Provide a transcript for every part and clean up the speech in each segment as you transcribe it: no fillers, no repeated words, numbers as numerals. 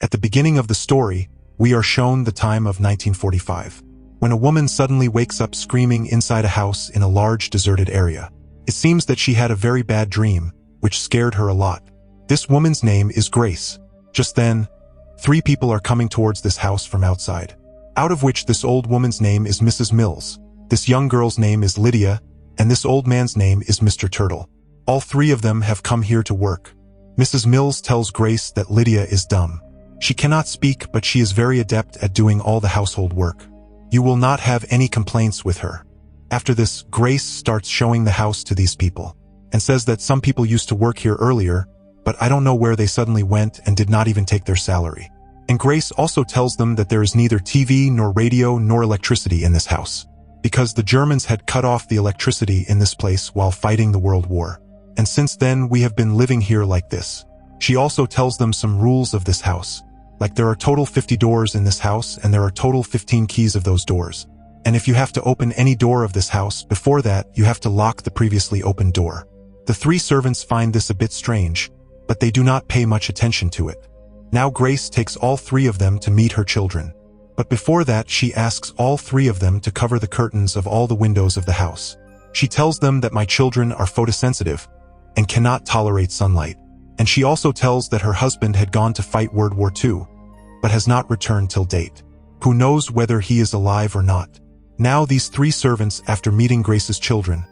At the beginning of the story, we are shown the time of 1945, when a woman suddenly wakes up screaming inside a house in a large deserted area. It seems that she had a very bad dream, which scared her a lot. This woman's name is Grace. Just then, 3 people are coming towards this house from outside, out of which this old woman's name is Mrs. Mills, this young girl's name is Lydia, and this old man's name is Mr. Turtle. All 3 of them have come here to work. Mrs. Mills tells Grace that Lydia is dumb. She cannot speak, but she is very adept at doing all the household work. You will not have any complaints with her. After this, Grace starts showing the house to these people, and says that some people used to work here earlier, but I don't know where they suddenly went and did not even take their salary. And Grace also tells them that there is neither TV nor radio nor electricity in this house, because the Germans had cut off the electricity in this place while fighting the World War. And since then we have been living here like this. She also tells them some rules of this house, like there are total 50 doors in this house and there are total 15 keys of those doors. And if you have to open any door of this house, before that you have to lock the previously opened door. The 3 servants find this a bit strange, but they do not pay much attention to it. Now Grace takes all 3 of them to meet her children. But before that she asks all 3 of them to cover the curtains of all the windows of the house. She tells them that my children are photosensitive and cannot tolerate sunlight. And she also tells that her husband had gone to fight World War II, but has not returned till date. Who knows whether he is alive or not? Now these 3 servants, after meeting Grace's children,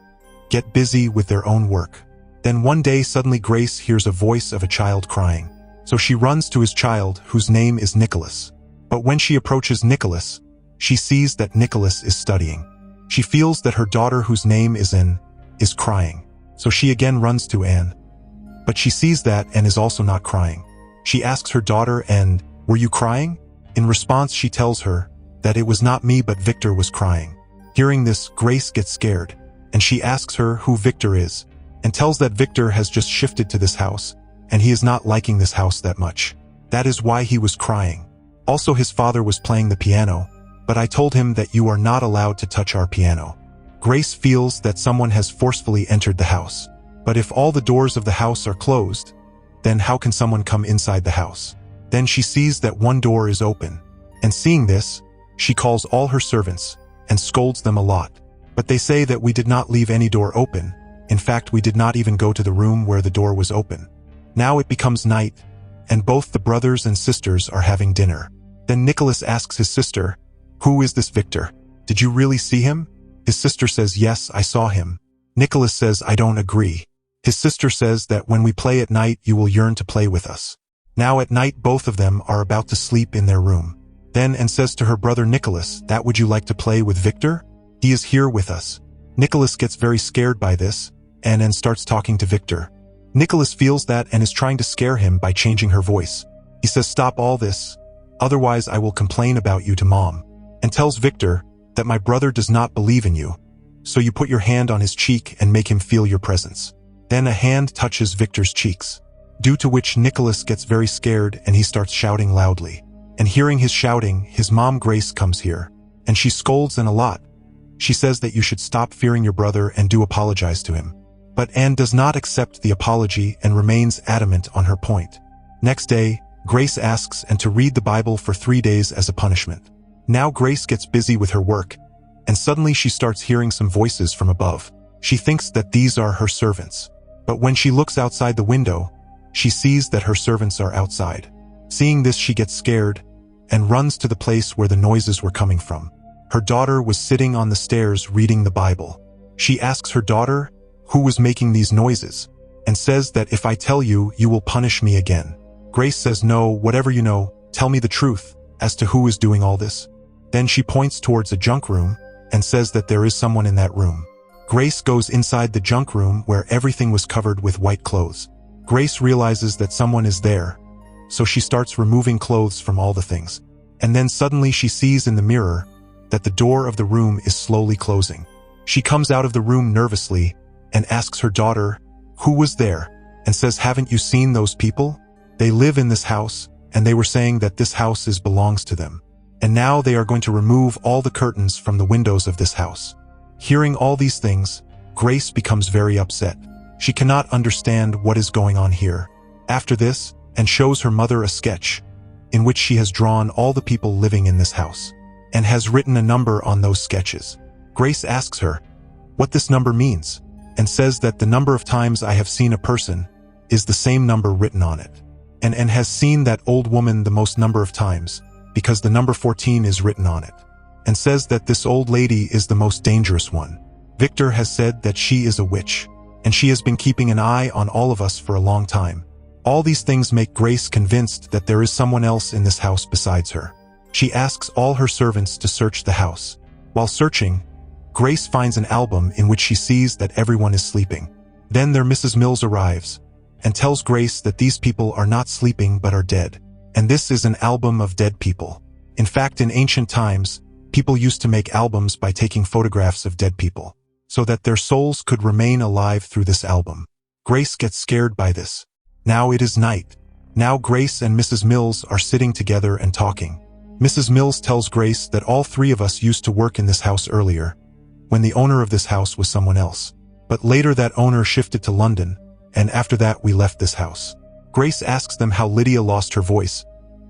get busy with their own work. Then one day suddenly Grace hears a voice of a child crying. So she runs to his child, whose name is Nicholas. But when she approaches Nicholas, she sees that Nicholas is studying. She feels that her daughter, whose name is Anne, is crying. So she again runs to Anne. But she sees that Anne is also not crying. She asks her daughter, Anne, "Were you crying?" In response, she tells her that it was not me but Victor was crying. Hearing this, Grace gets scared, and she asks her who Victor is, and tells that Victor has just shifted to this house, and he is not liking this house that much. That is why he was crying. Also, his father was playing the piano, but I told him that you are not allowed to touch our piano. Grace feels that someone has forcefully entered the house. But if all the doors of the house are closed, then how can someone come inside the house? Then she sees that one door is open, and seeing this, she calls all her servants and scolds them a lot. But they say that we did not leave any door open. In fact, we did not even go to the room where the door was open. Now it becomes night, and both the brothers and sisters are having dinner. Then Nicholas asks his sister, "Who is this Victor? Did you really see him?" His sister says, "Yes, I saw him." Nicholas says, "I don't agree." His sister says that when we play at night, you will yearn to play with us. Now at night, both of them are about to sleep in their room. Then Anne says to her brother Nicholas, "That would you like to play with Victor? He is here with us." Nicholas gets very scared by this, and Anne starts talking to Victor. Nicholas feels that Anne is trying to scare him by changing her voice. He says, "Stop all this, otherwise I will complain about you to Mom," and tells Victor that my brother does not believe in you, so you put your hand on his cheek and make him feel your presence. Then a hand touches Victor's cheeks, due to which Nicholas gets very scared and he starts shouting loudly. And hearing his shouting, his mom Grace comes here, and she scolds Anne a lot. She says that you should stop fearing your brother and do apologize to him. But Anne does not accept the apology and remains adamant on her point. Next day, Grace asks Anne to read the Bible for 3 days as a punishment. Now Grace gets busy with her work, and suddenly she starts hearing some voices from above. She thinks that these are her servants. But when she looks outside the window, she sees that her servants are outside. Seeing this, she gets scared and runs to the place where the noises were coming from. Her daughter was sitting on the stairs reading the Bible. She asks her daughter who was making these noises, and says that if I tell you, you will punish me again. Grace says, "No, whatever you know, tell me the truth as to who is doing all this." Then she points towards a junk room and says that there is someone in that room. Grace goes inside the junk room where everything was covered with white clothes. Grace realizes that someone is there, so she starts removing clothes from all the things. And then suddenly she sees in the mirror that the door of the room is slowly closing. She comes out of the room nervously and asks her daughter who was there, and says, "Haven't you seen those people? They live in this house, and they were saying that this house belongs to them. And now they are going to remove all the curtains from the windows of this house." Hearing all these things, Grace becomes very upset. She cannot understand what is going on here. After this, Anne shows her mother a sketch, in which she has drawn all the people living in this house, and has written a number on those sketches. Grace asks her what this number means, and says that the number of times I have seen a person is the same number written on it, and has seen that old woman the most number of times, because the number 14 is written on it, and says that this old lady is the most dangerous one. Victor has said that she is a witch, and she has been keeping an eye on all of us for a long time. All these things make Grace convinced that there is someone else in this house besides her. She asks all her servants to search the house. While searching, Grace finds an album in which she sees that everyone is sleeping. Then their Mrs. Mills arrives and tells Grace that these people are not sleeping but are dead, and this is an album of dead people. In fact, in ancient times, people used to make albums by taking photographs of dead people, so that their souls could remain alive through this album. Grace gets scared by this. Now it is night. Now Grace and Mrs. Mills are sitting together and talking. Mrs. Mills tells Grace that all three of us used to work in this house earlier, when the owner of this house was someone else. But later that owner shifted to London, and after that we left this house. Grace asks them how Lydia lost her voice,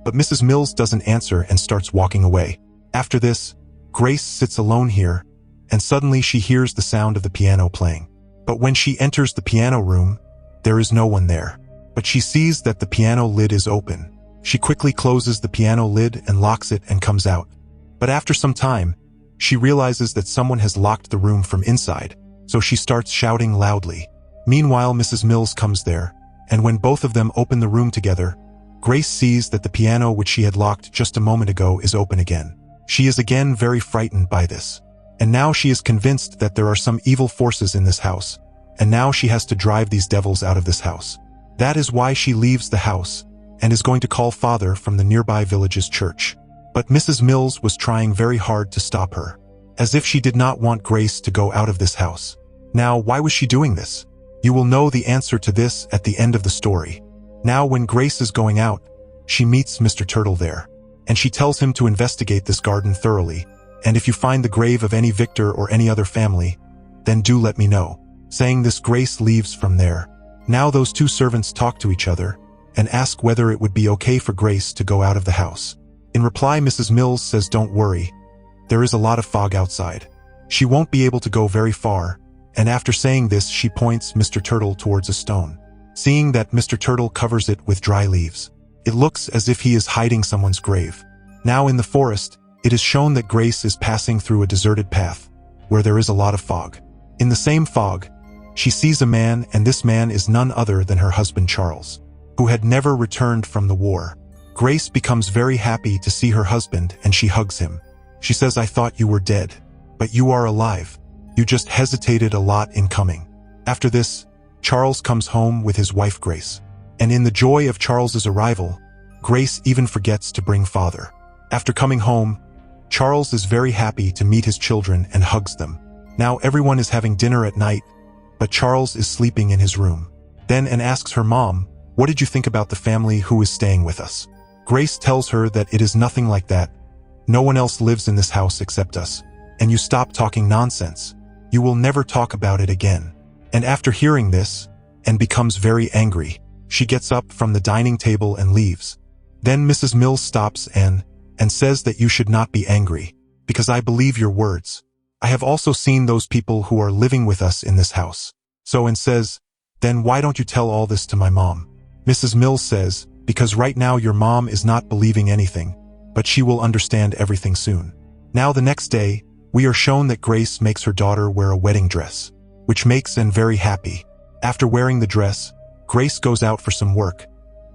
but Mrs. Mills doesn't answer and starts walking away. After this, Grace sits alone here, and suddenly she hears the sound of the piano playing. But when she enters the piano room, there is no one there. But she sees that the piano lid is open. She quickly closes the piano lid and locks it and comes out. But after some time, she realizes that someone has locked the room from inside, so she starts shouting loudly. Meanwhile, Mrs. Mills comes there, and when both of them open the room together, Grace sees that the piano which she had locked just a moment ago is open again. She is again very frightened by this. And now she is convinced that there are some evil forces in this house, and now she has to drive these devils out of this house. That is why she leaves the house, and is going to call Father from the nearby village's church. But Mrs. Mills was trying very hard to stop her, as if she did not want Grace to go out of this house. Now, why was she doing this? You will know the answer to this at the end of the story. Now, when Grace is going out, she meets Mr. Turtle there, and she tells him to investigate this garden thoroughly, and if you find the grave of any Victor or any other family, then do let me know. Saying this, Grace leaves from there. Now those two servants talk to each other, and ask whether it would be okay for Grace to go out of the house. In reply, Mrs. Mills says, "Don't worry. There is a lot of fog outside. She won't be able to go very far," and after saying this, she points Mr. Turtle towards a stone. Seeing that Mr. Turtle covers it with dry leaves, it looks as if he is hiding someone's grave. Now in the forest, it is shown that Grace is passing through a deserted path, where there is a lot of fog. In the same fog, she sees a man, and this man is none other than her husband Charles, who had never returned from the war. Grace becomes very happy to see her husband, and she hugs him. She says, "I thought you were dead, but you are alive. You just hesitated a lot in coming." After this, Charles comes home with his wife Grace, and in the joy of Charles's arrival, Grace even forgets to bring Father. After coming home, Charles is very happy to meet his children and hugs them. Now everyone is having dinner at night, but Charles is sleeping in his room. Then and asks her mom, "What did you think about the family who is staying with us?" Grace tells her that it is nothing like that. No one else lives in this house except us, and you stop talking nonsense. You will never talk about it again. And after hearing this, and becomes very angry, she gets up from the dining table and leaves. Then Mrs. Mills stops and says that you should not be angry, because I believe your words. I have also seen those people who are living with us in this house. So and says, "Then why don't you tell all this to my mom?" Mrs. Mills says, "Because right now your mom is not believing anything, but she will understand everything soon." Now the next day, we are shown that Grace makes her daughter wear a wedding dress, which makes Anne very happy. After wearing the dress, Grace goes out for some work,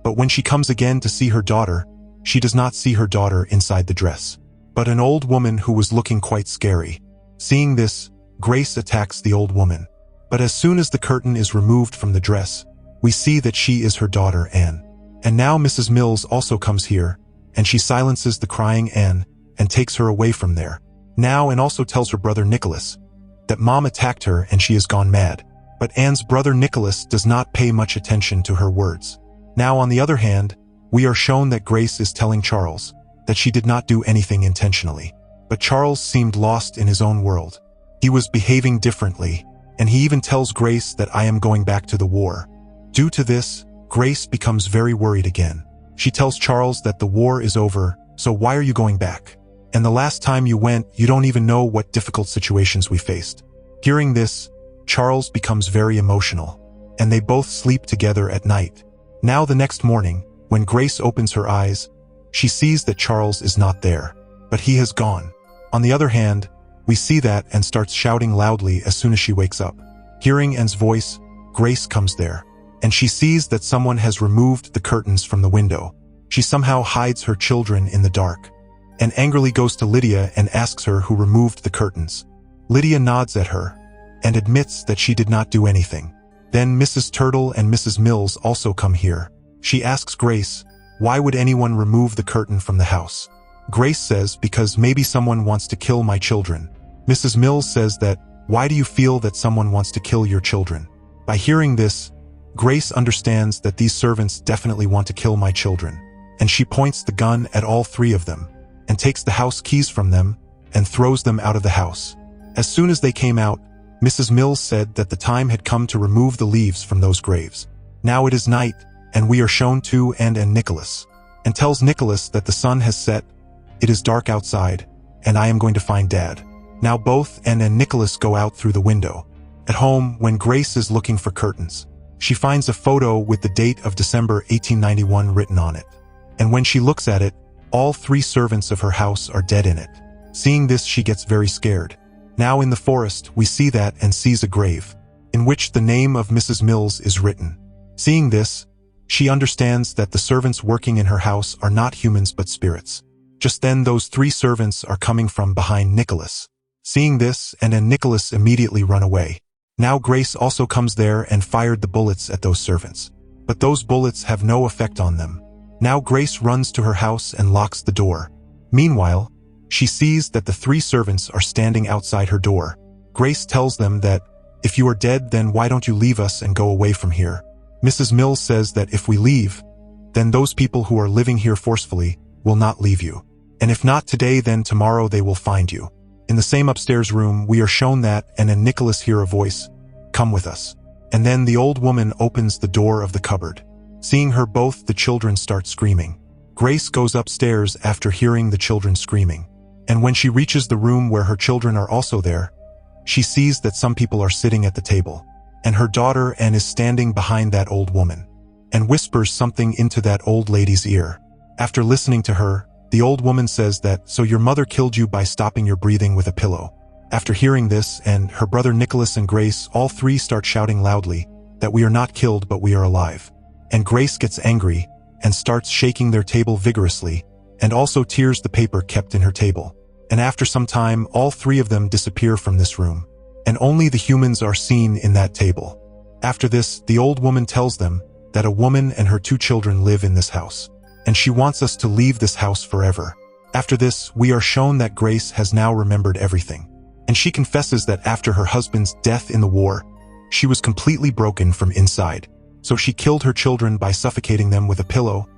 but when she comes again to see her daughter, she does not see her daughter inside the dress, but an old woman who was looking quite scary. Seeing this, Grace attacks the old woman, but as soon as the curtain is removed from the dress, we see that she is her daughter Anne. And now Mrs. Mills also comes here, and she silences the crying Anne and takes her away from there. Now Anne also tells her brother Nicholas that Mom attacked her and she has gone mad, but Anne's brother Nicholas does not pay much attention to her words. Now on the other hand, we are shown that Grace is telling Charles that she did not do anything intentionally, but Charles seemed lost in his own world. He was behaving differently, and he even tells Grace that I am going back to the war. Due to this, Grace becomes very worried again. She tells Charles that the war is over, so why are you going back? And the last time you went, you don't even know what difficult situations we faced. Hearing this, Charles becomes very emotional, and they both sleep together at night. Now the next morning, when Grace opens her eyes, she sees that Charles is not there, but he has gone. On the other hand, we see that and starts shouting loudly as soon as she wakes up. Hearing Anne's voice, Grace comes there, and she sees that someone has removed the curtains from the window. She somehow hides her children in the dark, and angrily goes to Lydia and asks her who removed the curtains. Lydia nods at her, and admits that she did not do anything. Then Mrs. Turtle and Mrs. Mills also come here. She asks Grace, why would anyone remove the curtain from the house? Grace says, because maybe someone wants to kill my children. Mrs. Mills says that, why do you feel that someone wants to kill your children? By hearing this, Grace understands that these servants definitely want to kill my children, and she points the gun at all three of them, and takes the house keys from them, and throws them out of the house. As soon as they came out, Mrs. Mills said that the time had come to remove the leaves from those graves. Now it is night, and we are shown to Anne and Nicholas, and tells Nicholas that the sun has set, it is dark outside, and I am going to find Dad. Now both Anne and Nicholas go out through the window. At home, when Grace is looking for curtains, she finds a photo with the date of December 1891 written on it. And when she looks at it, all three servants of her house are dead in it. Seeing this, she gets very scared. Now in the forest, we see that and sees a grave, in which the name of Mrs. Mills is written. Seeing this, she understands that the servants working in her house are not humans but spirits. Just then those three servants are coming from behind Nicholas. Seeing this, Anne and Nicholas immediately run away. Now Grace also comes there and fired the bullets at those servants. But those bullets have no effect on them. Now Grace runs to her house and locks the door. Meanwhile, she sees that the three servants are standing outside her door. Grace tells them that, if you are dead, then why don't you leave us and go away from here? Mrs. Mills says that if we leave, then those people who are living here forcefully will not leave you. And if not today, then tomorrow they will find you. In the same upstairs room, we are shown that Anne and Nicholas hear a voice, come with us. And then the old woman opens the door of the cupboard. Seeing her, both the children start screaming. Grace goes upstairs after hearing the children screaming. And when she reaches the room where her children are also there, she sees that some people are sitting at the table. And her daughter Anne is standing behind that old woman, and whispers something into that old lady's ear. After listening to her, the old woman says that, so your mother killed you by stopping your breathing with a pillow. After hearing this, and her brother Nicholas and Grace, all three start shouting loudly that we are not killed but we are alive. And Grace gets angry and starts shaking their table vigorously, and also tears the paper kept in her table. And after some time, all three of them disappear from this room, and only the humans are seen in that table. After this, the old woman tells them that a woman and her two children live in this house, and she wants us to leave this house forever. After this, we are shown that Grace has now remembered everything, and she confesses that after her husband's death in the war, she was completely broken from inside. So she killed her children by suffocating them with a pillow,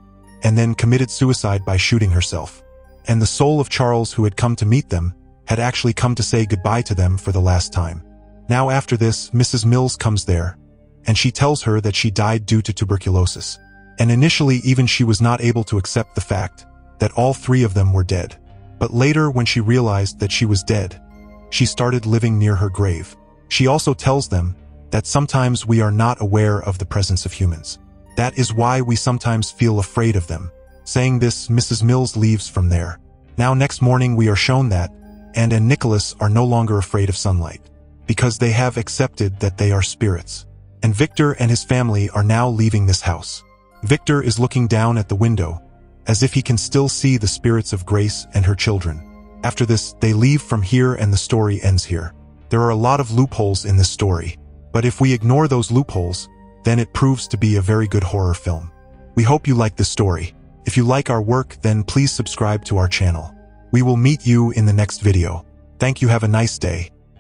and then committed suicide by shooting herself. And the soul of Charles, who had come to meet them, had actually come to say goodbye to them for the last time. Now after this, Mrs. Mills comes there, and she tells her that she died due to tuberculosis. And initially even she was not able to accept the fact that all three of them were dead. But later, when she realized that she was dead, she started living near her grave. She also tells them that sometimes we are not aware of the presence of humans. That is why we sometimes feel afraid of them. Saying this, Mrs. Mills leaves from there. Now next morning we are shown that Anne and Nicholas are no longer afraid of sunlight, because they have accepted that they are spirits. And Victor and his family are now leaving this house. Victor is looking down at the window, as if he can still see the spirits of Grace and her children. After this, they leave from here and the story ends here. There are a lot of loopholes in this story, but if we ignore those loopholes, then it proves to be a very good horror film. We hope you like this story. If you like our work, then please subscribe to our channel. We will meet you in the next video. Thank you. Have a nice day.